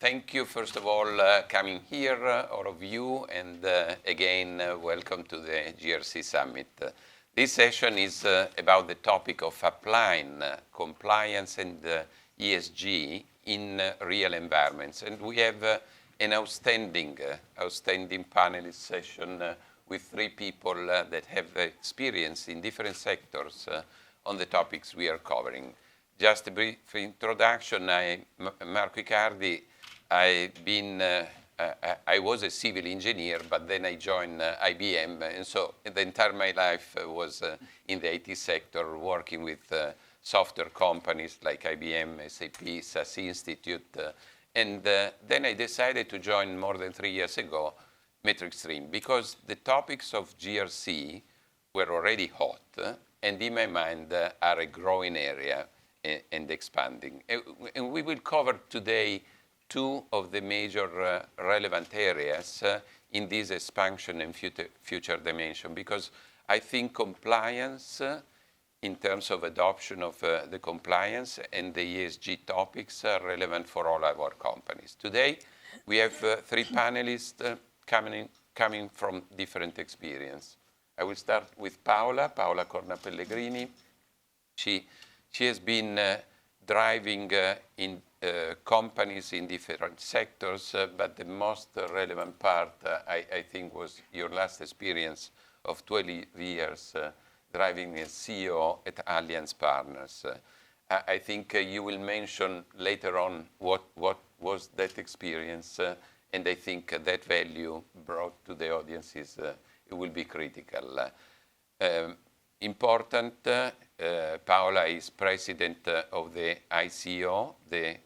Thank you, first of all, coming here, all of you, and again, welcome to the GRC Summit. This session is about the topic of applying compliance and ESG in real environments. And we have an outstanding panelist session with three people that have experience in different sectors on the topics we are covering. Just a brief introduction. I'm Marco Icardi. I was a civil engineer, but then I joined IBM, and so the entire my life was in the IT sector, working with software companies like IBM, SAP, SAS Institute, and then I decided to join more than 3 years ago Metric Stream, because the topics of GRC were already hot, and in my mind are a growing area and expanding. And we will cover today two of the major relevant areas in this expansion and future dimension, because I think compliance, in terms of adoption of the compliance and the ESG topics, are relevant for all our companies. Today, we have three panelists coming from different experience. I will start with Paola Corna Pellegrini. She has been driving in companies in different sectors, but the most relevant part, I think, was your last experience of 12 years driving as CEO at Allianz Partners. I think you will mention later on what was that experience, and I think that value brought to the audiences it will be critical. Important, Paola is president of the ICO, the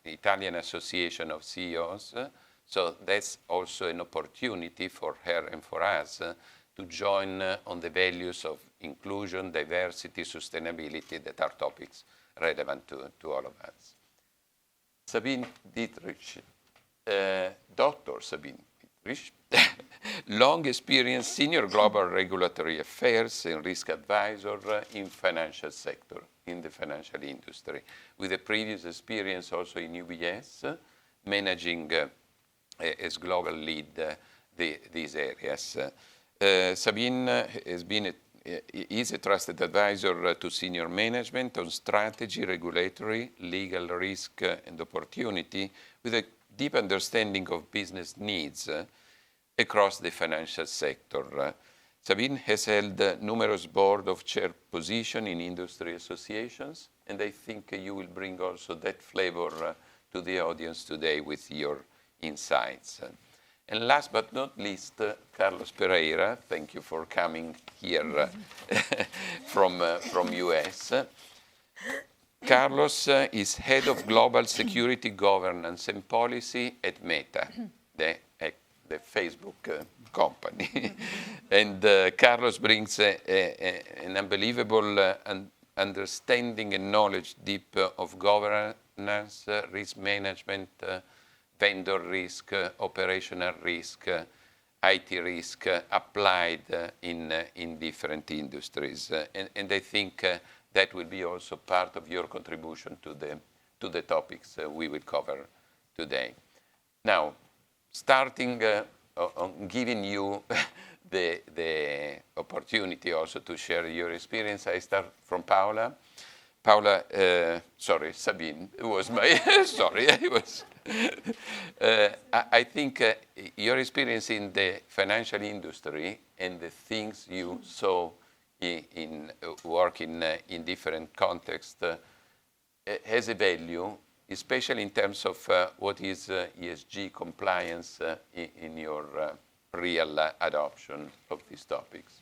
Italian Association of CEOs, so that's also an opportunity for her and for us to join on the values of inclusion, diversity, sustainability that are topics relevant to all of us. Sabine Dietrich, Dr. Sabine Dietrich, long experience senior global regulatory affairs and risk advisor in financial sector, in the financial industry, with a previous experience also in UBS, managing as global lead these areas. Sabine is a trusted advisor to senior management on strategy, regulatory, legal risk and opportunity, with a deep understanding of business needs across the financial sector. Sabine has held numerous board of chair positions in industry associations, and I think you will bring also that flavor to the audience today with your insights. And last but not least, Carlos Pereira, thank you for coming here from US. Carlos is head of global security governance and policy at Meta, the Facebook company. And Carlos brings an unbelievable understanding and knowledge deep of governance, risk management, vendor risk, operational risk, IT risk applied in different industries. And I think that will be also part of your contribution to the topics we will cover today. Now, starting on giving you the opportunity also to share your experience, I start from Paola. Sabine, it was my, I think your experience in the financial industry and the things you saw in working in different contexts has a value, especially in terms of what is ESG compliance in your real adoption of these topics.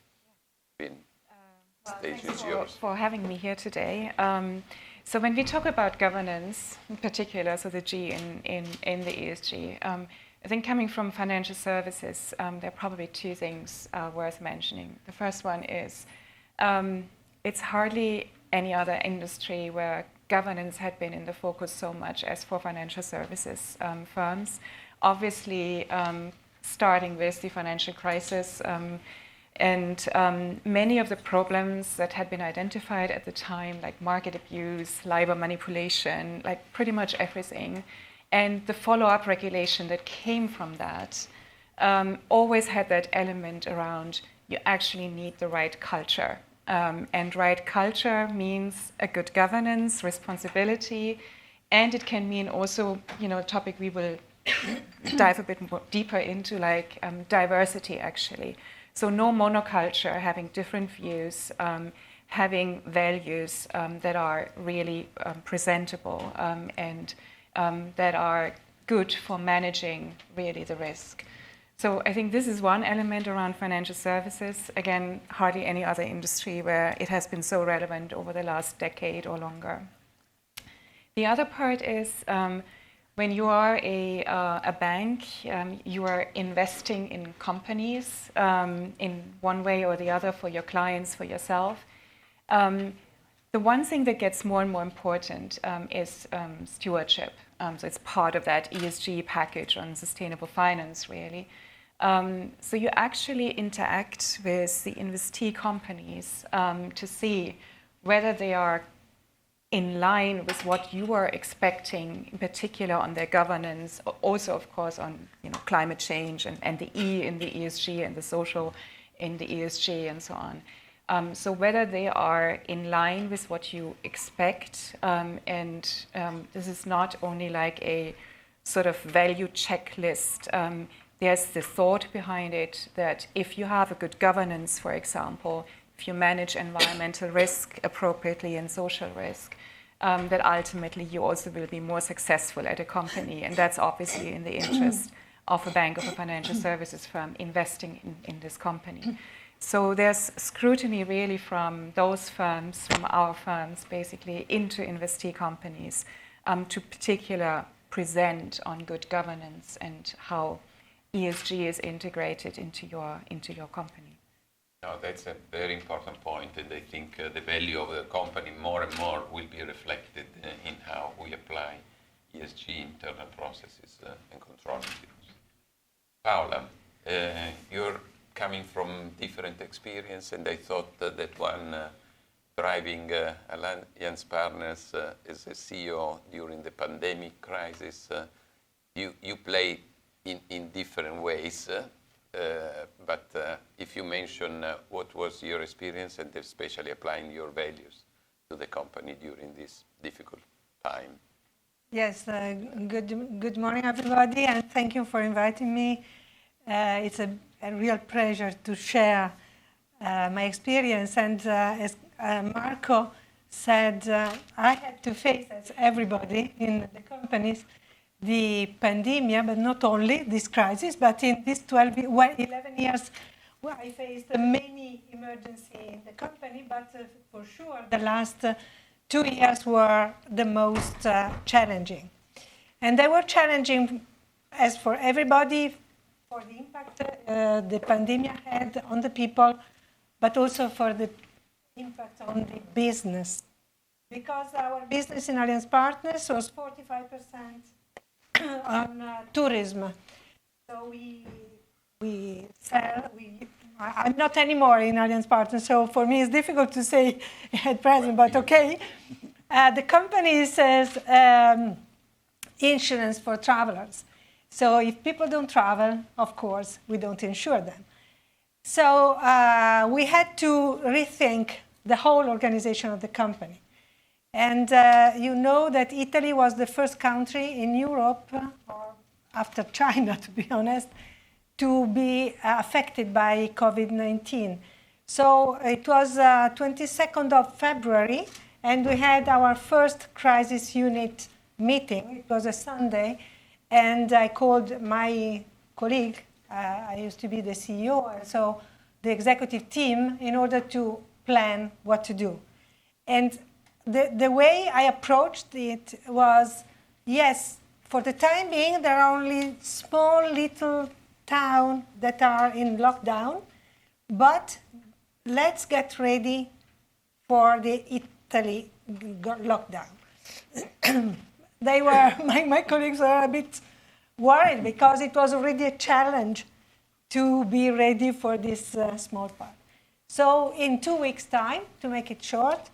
Stage is yours. For having me here today. So when we talk about governance, in particular, so the G in the ESG, I think coming from financial services, there are probably two things worth mentioning. The first one is it's hardly any other industry where governance had been in the focus so much as for financial services firms. Obviously, starting with the financial crisis, and many of the problems that had been identified at the time, like market abuse, LIBOR manipulation, like pretty much everything, And the follow-up regulation that came from that always had that element around you actually need the right culture. And right culture means a good governance, responsibility, and it can mean also, a topic we will dive a bit more deeper into, like diversity actually. So no monoculture, having different views, having values that are really presentable and that are good for managing really the risk. So I think this is one element around financial services. Again, hardly any other industry where it has been so relevant over the last decade or longer. The other part is when you are a bank, you are investing in companies in one way or the other for your clients, for yourself. The one thing that gets more and more important is stewardship. So it's part of that ESG package on sustainable finance, really. So you actually interact with the investee companies to see whether they are in line with what you are expecting, in particular on their governance, also of course on climate change and the E in the ESG and the social in the ESG and so on. So whether they are in line with what you expect, and this is not only like a sort of value checklist. There's the thought behind it that if you have a good governance, for example, if you manage environmental risk appropriately and social risk, that ultimately you also will be more successful at a company. And that's obviously in the interest of a bank, of a financial services firm investing in this company. So there's scrutiny really from those firms, from our firms, basically into investee companies to particular present on good governance and how ESG is integrated into your company. No, that's a very important point, and I think the value of the company more and more will be reflected in how we apply ESG internal processes and control mechanisms. Paola, you're coming from different experience, and I thought that one driving Allianz Partners as a CEO during the pandemic crisis, you play in different ways, but if you mention what was your experience and especially applying your values to the company during this difficult time. Yes, good morning everybody, and thank you for inviting me. It's a real pleasure to share my experience, and as Marco said, I had to face, as everybody in the companies, the pandemic, but not only this crisis, but in these 11 years, well, I faced many emergencies in the company, but for sure the last 2 years were the most challenging. And they were challenging, as for everybody, for the impact the pandemic had on the people, but also for the impact on the business. Because our business in Allianz Partners was 45% on tourism. So I'm not anymore in Allianz Partners, so for me it's difficult to say at present, but okay. The company says insurance for travelers. So if people don't travel, of course, we don't insure them. So we had to rethink the whole organization of the company. And you know that Italy was the first country in Europe, or after China, to be honest, to be affected by COVID-19. So it was 22nd of February, and we had our first crisis unit meeting. It was a Sunday, and I called my colleague, I used to be the CEO, and so the executive team, in order to plan what to do. And the way I approached it was, yes, for the time being, there are only small little towns that are in lockdown, but let's get ready for the Italy lockdown. They were, my colleagues were a bit worried because it was already a challenge to be ready for this small part. So in 2 weeks' time, to make it short,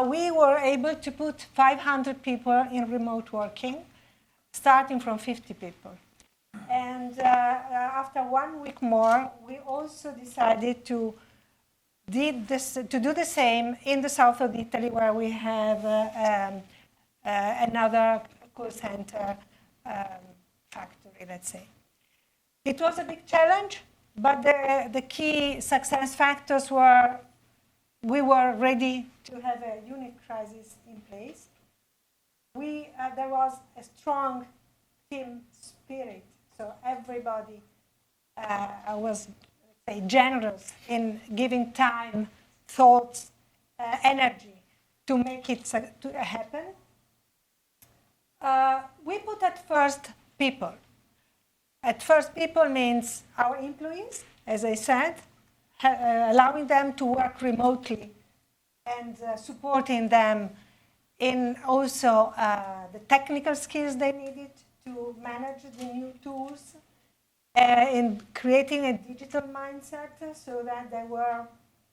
we were able to put 500 people in remote working. starting from 50 people. And after 1 week more, we also decided to do the same in the south of Italy, where we have another call center factory, let's say. It was a big challenge, but the key success factors were we were ready to have a unit crisis in place. There was a strong team spirit, so everybody was, let's say, generous in giving time, thoughts, energy to make it to happen. We put at first people. At first, people means our employees, as I said, allowing them to work remotely and supporting them in also the technical skills they needed to manage the new tools, in creating a digital mindset so that they were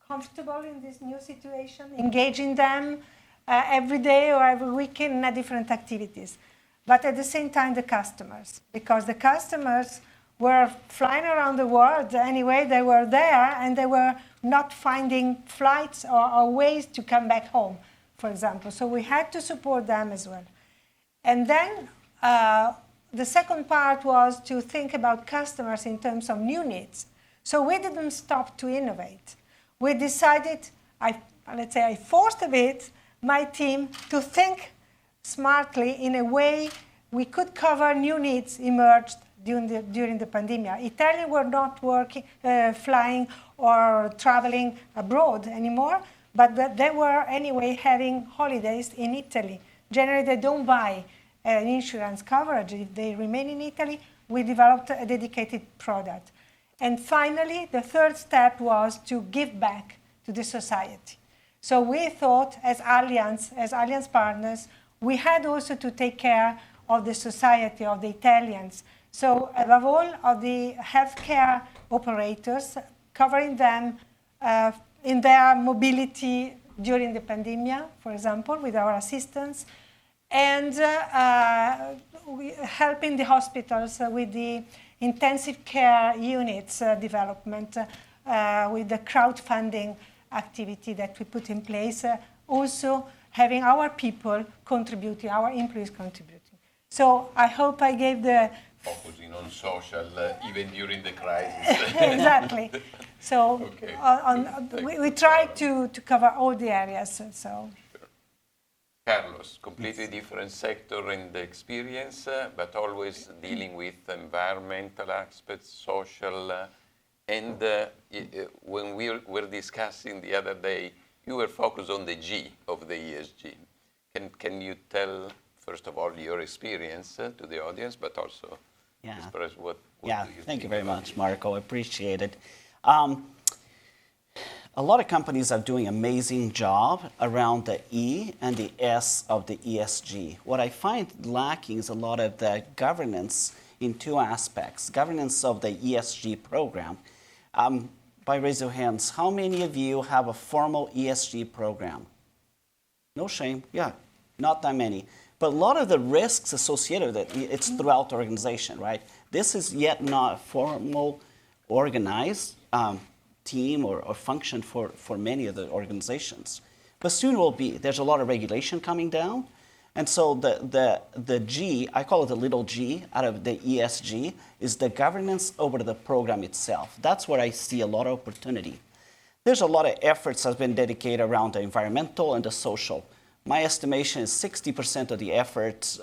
comfortable in this new situation, engaging them every day or every week in different activities. But at the same time, the customers, because the customers were flying around the world anyway, they were there and they were not finding flights or ways to come back home, for example. So we had to support them as well. And then the second part was to think about customers in terms of new needs. So we didn't stop to innovate. We decided, I forced a bit my team to think smartly in a way we could cover new needs emerged during the pandemic. Italians were not flying or traveling abroad anymore, but they were anyway having holidays in Italy. Generally, they don't buy an insurance coverage if they remain in Italy. We developed a dedicated product. And finally, the third step was to give back to the society. So we thought, as Allianz partners, we had also to take care of the society, of the Italians. So above all, of the healthcare operators, covering them in their mobility during the pandemic, for example, with our assistance, and helping the hospitals with the intensive care units development, with the crowdfunding activity that we put in place, also having our people contributing, our employees contributing. So I hope I gave the... Focusing on social, even during the crisis. Exactly. So okay. we try to cover all the areas. So. Sure. Carlos, completely different sector in the experience, but always dealing with environmental aspects, social, and when we were discussing the other day, you were focused on the G of the ESG. Can you tell, first of all, your experience to the audience, but also express what do you think? Thank you very much, Marco. I appreciate it. A lot of companies are doing an amazing job around the E and the S of the ESG. What I find lacking is a lot of the governance in two aspects. Governance of the ESG program. By raise of hands, how many of you have a formal ESG program? No shame, not that many. But a lot of the risks associated with it, it's throughout the organization, right? This is yet not a formal, organized team or function for many of the organizations. But soon will be. There's a lot of regulation coming down. And so the G, I call it the little g out of the ESG, is the governance over the program itself. That's where I see a lot of opportunity. There's a lot of efforts that's been dedicated around the environmental and the social. My estimation is 60% of the efforts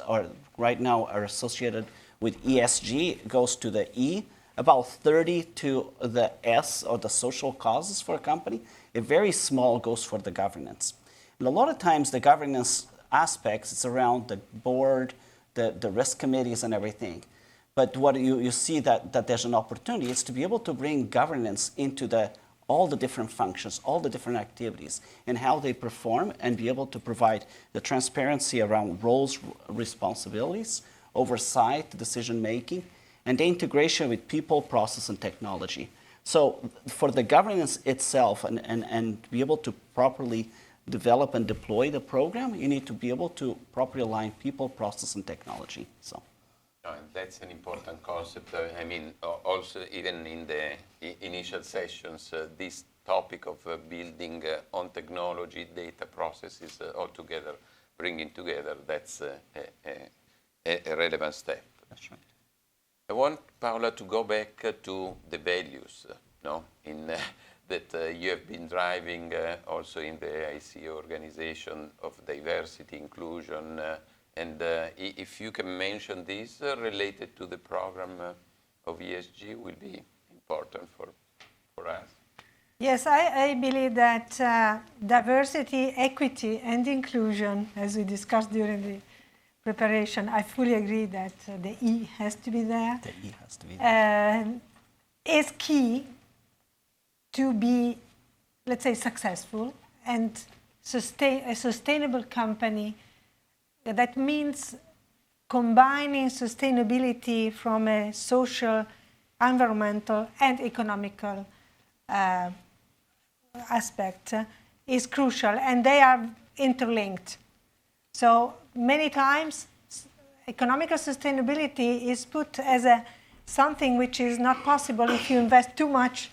right now are associated with ESG, goes to the E, about 30 to the S, or the social causes for a company. A very small goes for the governance. And a lot of times the governance aspects, it's around the board, the risk committees and everything. But what you see that there's an opportunity is to be able to bring governance into all the different functions, all the different activities, and how they perform, and be able to provide the transparency around roles, responsibilities, oversight, decision-making, and the integration with people, process, and technology. So for the governance itself and be able to properly develop and deploy the program, you need to be able to properly align people, process, and technology. So that's an important concept. I mean, also even in the initial sessions, this topic of building on technology, data processes all together, bringing together, that's a relevant step. That's right. I want, Paola, to go back to the values, no, in that you have been driving also in the ICO organization of diversity, inclusion, and if you can mention this related to the program of ESG will be important for us. Yes, I believe that diversity, equity, and inclusion, as we discussed during the preparation, I fully agree that the E has to be there. The E has to be there. Is key to be, let's say, successful and a sustainable company. That means combining sustainability from a social, environmental, and economical aspect is crucial, and they are interlinked. So many times, economical sustainability is put as something which is not possible if you invest too much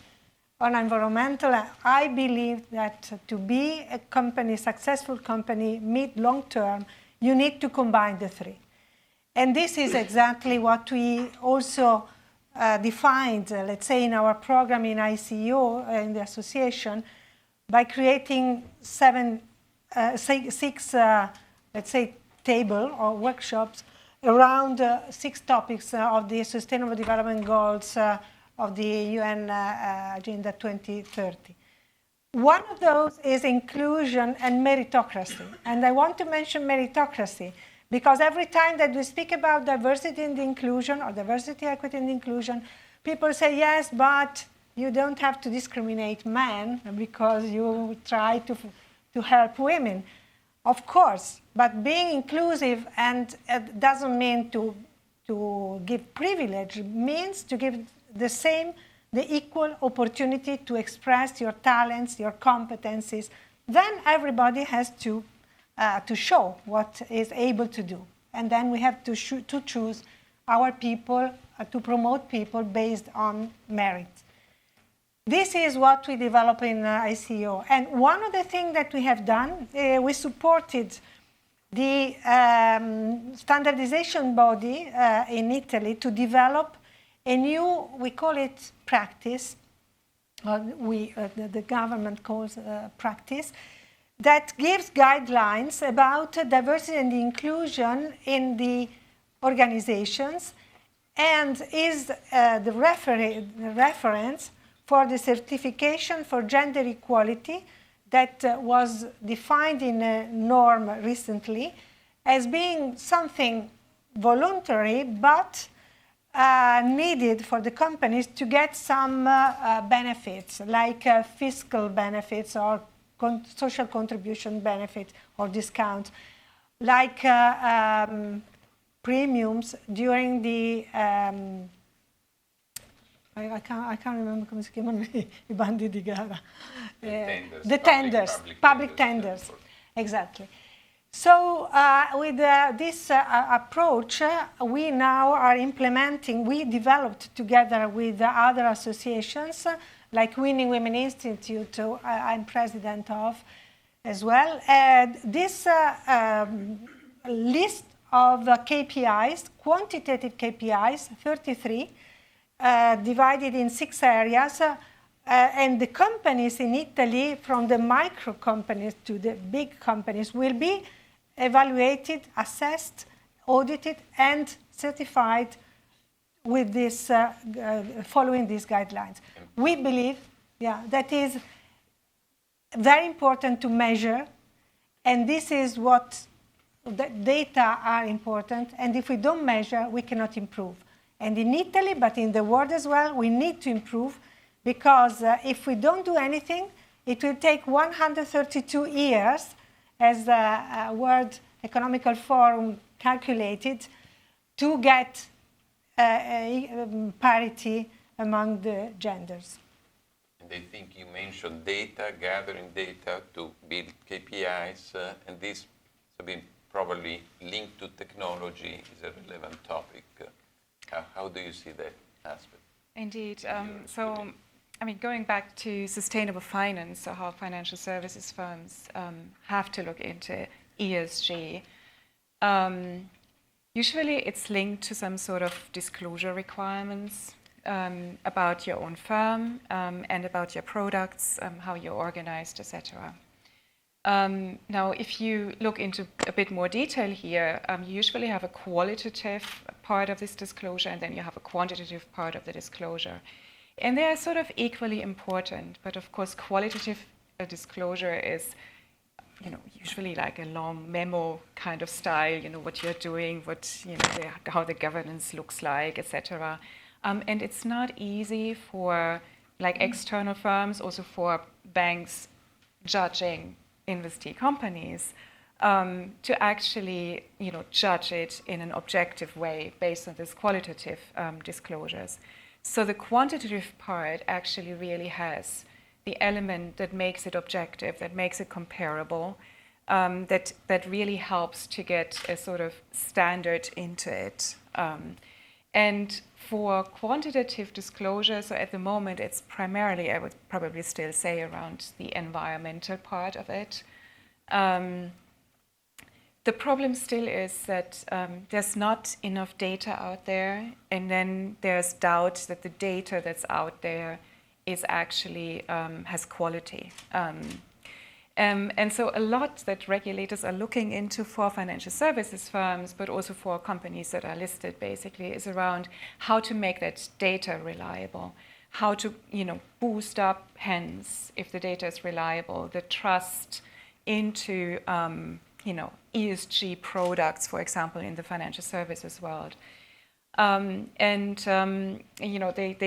on environmental. I believe that to be a company, successful company, mid-long term, you need to combine the three. And this is exactly what we also defined, let's say, in our program in ICO, in the association, by creating six, let's say, table or workshops around 6 topics of the Sustainable Development Goals of the UN Agenda 2030. One of those is inclusion and meritocracy. And I want to mention meritocracy because every time that we speak about diversity and inclusion, or diversity, equity, and inclusion, people say, yes, but you don't have to discriminate men because you try to help women. Of course, but being inclusive and doesn't mean to give privilege, means to give the equal opportunity to express your talents, your competencies. Then everybody has to show what is able to do. And then we have to choose our people, to promote people based on merit. This is what we develop in ICO. And one of the things that we have done, we supported the standardization body in Italy to develop a new, we call it practice, the government calls practice, that gives guidelines about diversity and inclusion in the organizations and is the reference for the certification for gender equality that was defined in a norm recently as being something voluntary but needed for the companies to get some benefits, like fiscal benefits or social contribution benefit or discount, like premiums during the I can't remember come si chiamano I bandi di gara. The tenders, public tenders. Exactly. So with this approach, we now are implementing, we developed together with other associations, like Winning Women Institute, I'm president of as well. This list of KPIs, quantitative KPIs, 33, divided in 6 areas, and the companies in Italy, from the micro companies to the big companies, will be evaluated, assessed, audited, and certified with this, following these guidelines. We believe, that is very important to measure, and this is what the data are important, and if we don't measure, we cannot improve. And in Italy, but in the world as well, we need to improve because if we don't do anything, it will take 132 years, as the World Economic Forum calculated, to get parity among the genders. And I think you mentioned data, gathering data to build KPIs, and this has been probably linked to technology is a relevant topic. How do you see that aspect? Indeed. So, I mean, going back to sustainable finance, so how financial services firms have to look into ESG, usually it's linked to some sort of disclosure requirements about your own firm and about your products, how you're organized, etc. Now, if you look into a bit more detail here, you usually have a qualitative part of this disclosure, and then you have a quantitative part of the disclosure. And they are sort of equally important, but of course, qualitative disclosure is, usually like a long memo kind of style, what you're doing, how the governance looks like, etc. And it's not easy for like external firms, also for banks judging investee companies, to actually, judge it in an objective way based on these qualitative disclosures. So the quantitative part actually really has the element that makes it objective, that makes it comparable, that really helps to get a sort of standard into it. And for quantitative disclosure, so at the moment it's primarily, I would probably still say, around the environmental part of it. The problem still is that there's not enough data out there, and then there's doubt that the data that's out there is actually has quality. And so a lot that regulators are looking into for financial services firms, but also for companies that are listed, basically, is around how to make that data reliable, how to, boost up, hence, if the data is reliable, the trust into, ESG products, for example, in the financial services world. They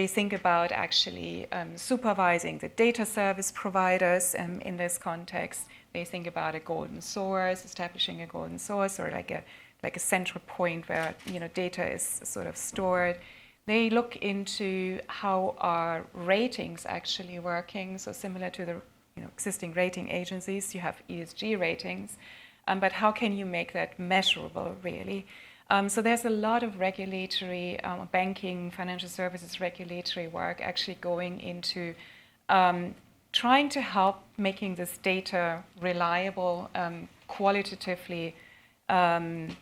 think about actually supervising the data service providers in this context. They think about a golden source, establishing a golden source, or like a central point where data is sort of stored. They look into how are ratings actually working. So similar to the existing rating agencies, you have ESG ratings, but how can you make that measurable, really? So there's a lot of regulatory, banking, financial services regulatory work actually going into trying to help making this data reliable, qualitatively, good,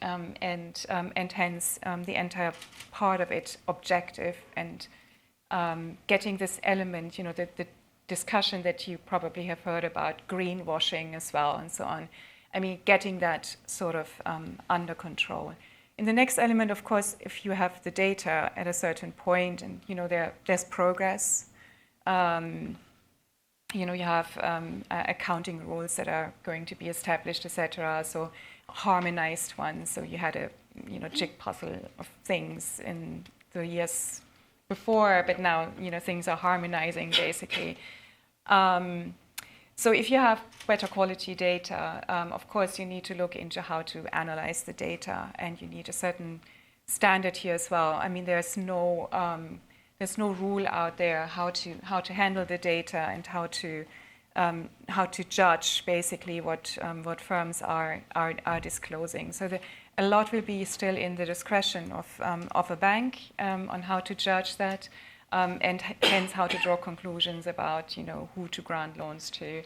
and hence the entire part of it objective, and getting this element, the discussion that you probably have heard about greenwashing as well, and so on. I mean, getting that sort of under control. In the next element, of course, if you have the data at a certain point, and there's progress, you have accounting rules that are going to be established, etc. So harmonized ones. So you had a jig puzzle of things in the years before, but now things are harmonizing basically. So if you have better quality data, of course you need to look into how to analyze the data, and you need a certain standard here as well. I mean, there's no rule out there how to handle the data and how to judge basically what firms are disclosing. So a lot will be still in the discretion of a bank on how to judge that. And hence how to draw conclusions about, who to grant loans to,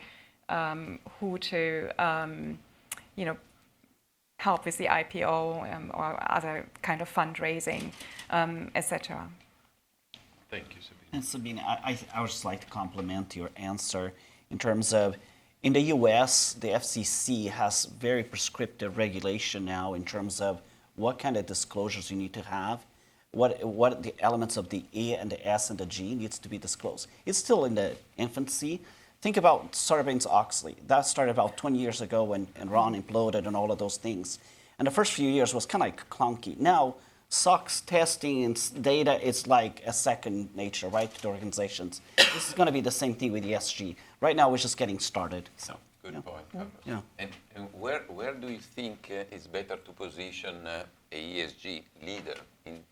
who to, help with the IPO or other kind of fundraising, etc. Thank you, Sabine. And Sabine, I would just like to compliment your answer in terms of, in the US, the FCC has very prescriptive regulation now in terms of what kind of disclosures you need to have. What the elements of the E and the S and the G needs to be disclosed. It's still in the infancy. Think about Sarbanes-Oxley. That started about 20 years ago when Enron imploded and all of those things. And the first few years was kind of like clunky. Now, SOX testing and data is like a second nature, right, to organizations. This is going to be the same thing with ESG. Right now, we're just getting started. So. Good point. Yeah. And where do you think it's better to position a ESG leader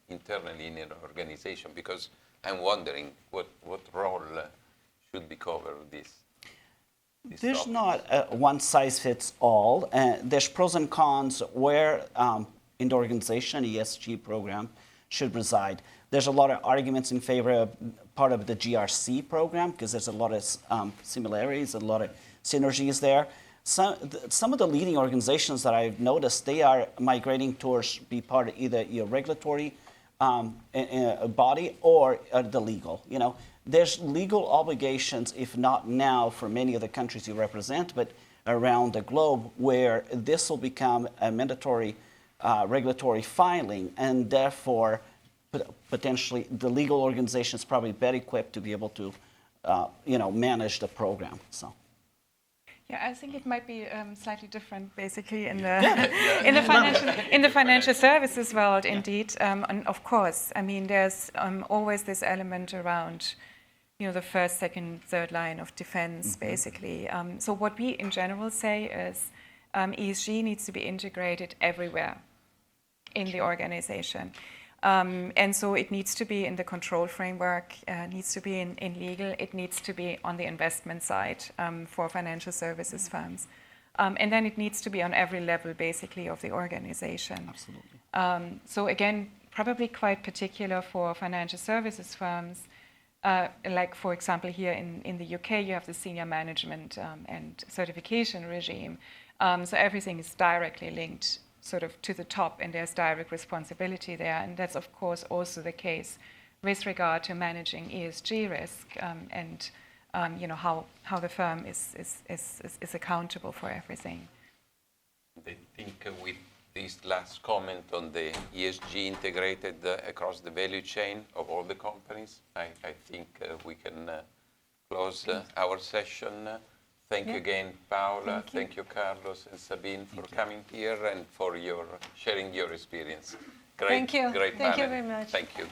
internally in an organization? Because I'm wondering what role should be covered with this. There's not a one size fits all. There's pros and cons where in the organization ESG program should reside. There's a lot of arguments in favor of part of the GRC program because there's a lot of similarities, a lot of synergies there. Some of the leading organizations that I've noticed, they are migrating towards be part of either a regulatory body or the legal. You know, there's legal obligations, if not now, for many of the countries you represent, but around the globe, where this will become a mandatory regulatory filing, and therefore potentially the legal organization is probably better equipped to be able to, manage the program. So. Yeah, I think it might be slightly different, basically, in the in the financial services world, indeed. And of course, I mean, there's always this element around, the first, second, third line of defense, basically. So what we in general say is ESG needs to be integrated everywhere in the organization. And so it needs to be in the control framework, needs to be in legal, it needs to be on the investment side for financial services firms. And then it needs to be on every level, basically, of the organization. Absolutely. So again, probably quite particular for financial services firms. Like, for example, here in the UK, you have the senior management and certification regime. So everything is directly linked sort of to the top, and there's direct responsibility there. And that's, of course, also the case with regard to managing ESG risk and how the firm is accountable for everything. I think with this last comment on the ESG integrated across the value chain of all the companies, I think we can close our session. Thank you again, Paola. Thank you, Carlos and Sabine, for coming here and for sharing your experience. Great, Thank you. Great Thank you panel. very much. Thank you.